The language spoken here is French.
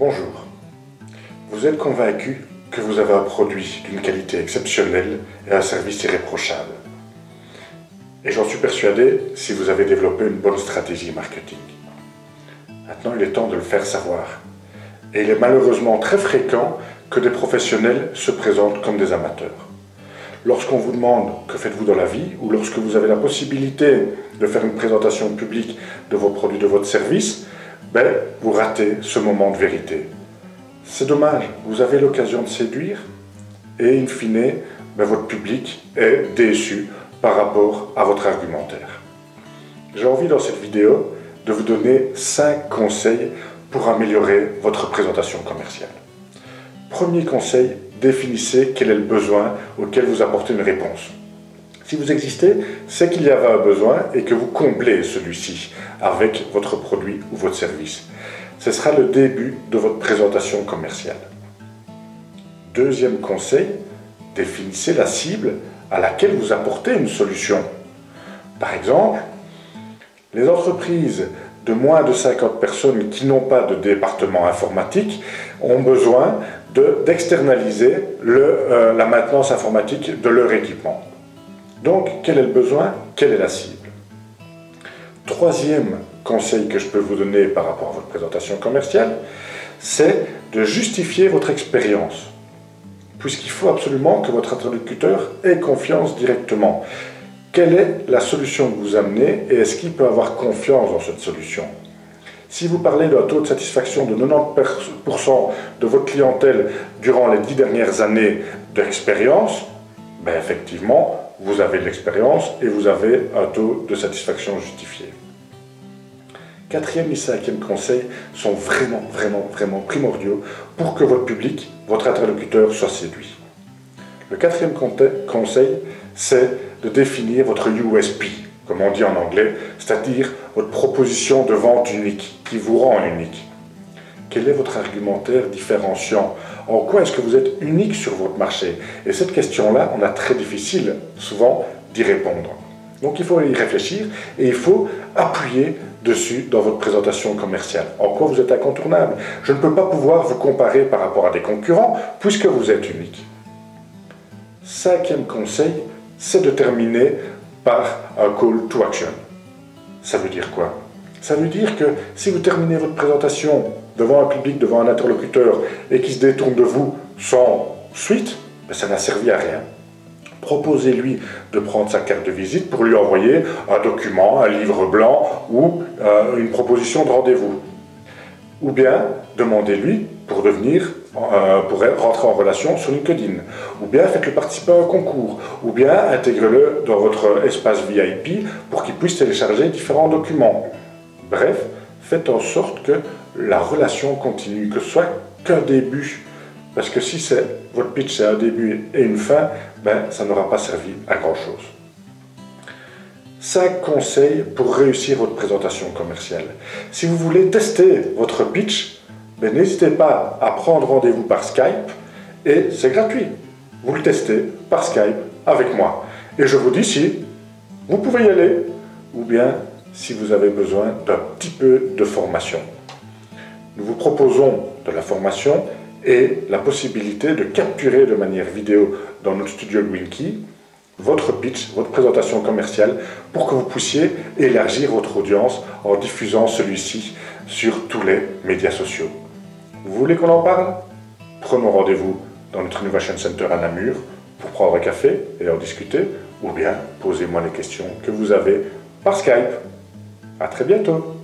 Bonjour. Vous êtes convaincu que vous avez un produit d'une qualité exceptionnelle et un service irréprochable. Et j'en suis persuadé si vous avez développé une bonne stratégie marketing. Maintenant, il est temps de le faire savoir. Et il est malheureusement très fréquent que des professionnels se présentent comme des amateurs. Lorsqu'on vous demande que faites-vous dans la vie, ou lorsque vous avez la possibilité de faire une présentation publique de vos produits, de votre service, vous ratez ce moment de vérité. C'est dommage, vous avez l'occasion de séduire et in fine, votre public est déçu par rapport à votre argumentaire. J'ai envie dans cette vidéo de vous donner 5 conseils pour améliorer votre présentation commerciale. Premier conseil, définissez quel est le besoin auquel vous apportez une réponse. Si vous existez, c'est qu'il y avait un besoin et que vous comblez celui-ci avec votre produit ou votre service. Ce sera le début de votre présentation commerciale. Deuxième conseil, définissez la cible à laquelle vous apportez une solution. Par exemple, les entreprises de moins de 50 personnes qui n'ont pas de département informatique ont besoin d'externaliser la maintenance informatique de leur équipement. Donc, quel est le besoin? Quelle est la cible? Troisième conseil que je peux vous donner par rapport à votre présentation commerciale, c'est de justifier votre expérience, puisqu'il faut absolument que votre interlocuteur ait confiance directement. Quelle est la solution que vous amenez et est-ce qu'il peut avoir confiance dans cette solution? Si vous parlez d'un taux de satisfaction de 90% de votre clientèle durant les 10 dernières années d'expérience, effectivement, vous avez de l'expérience et vous avez un taux de satisfaction justifié. Quatrième et cinquième conseils sont vraiment primordiaux pour que votre public, votre interlocuteur soit séduit. Le quatrième conseil, c'est de définir votre USP, comme on dit en anglais, c'est-à-dire votre proposition de vente unique, qui vous rend unique. Quel est votre argumentaire différenciant? En quoi est-ce que vous êtes unique sur votre marché? Et cette question-là, on a très difficile, souvent, d'y répondre. Donc il faut y réfléchir et il faut appuyer dessus dans votre présentation commerciale. En quoi vous êtes incontournable? Je ne peux pas pouvoir vous comparer par rapport à des concurrents puisque vous êtes unique. Cinquième conseil, c'est de terminer par un call to action. Ça veut dire quoi? Ça veut dire que si vous terminez votre présentation devant un public, devant un interlocuteur et qui se détourne de vous sans suite, ça n'a servi à rien. Proposez-lui de prendre sa carte de visite pour lui envoyer un document, un livre blanc ou une proposition de rendez-vous. Ou bien demandez-lui pour rentrer en relation sur LinkedIn. Ou bien faites-le participer à un concours. Ou bien intégrez-le dans votre espace VIP pour qu'il puisse télécharger différents documents. Bref, faites en sorte que la relation continue, que ce soit qu'un début. Parce que si votre pitch c'est un début et une fin, ça n'aura pas servi à grand chose. 5 conseils pour réussir votre présentation commerciale. Si vous voulez tester votre pitch, n'hésitez pas à prendre rendez-vous par Skype et c'est gratuit. Vous le testez par Skype avec moi. Et je vous dis si vous pouvez y aller ou bien si vous avez besoin d'un petit peu de formation. Nous vous proposons de la formation et la possibilité de capturer de manière vidéo dans notre studio Winky votre pitch, votre présentation commerciale pour que vous puissiez élargir votre audience en diffusant celui-ci sur tous les médias sociaux. Vous voulez qu'on en parle? Prenons rendez-vous dans notre Innovation Center à Namur pour prendre un café et en discuter ou bien posez-moi les questions que vous avez par Skype. À très bientôt.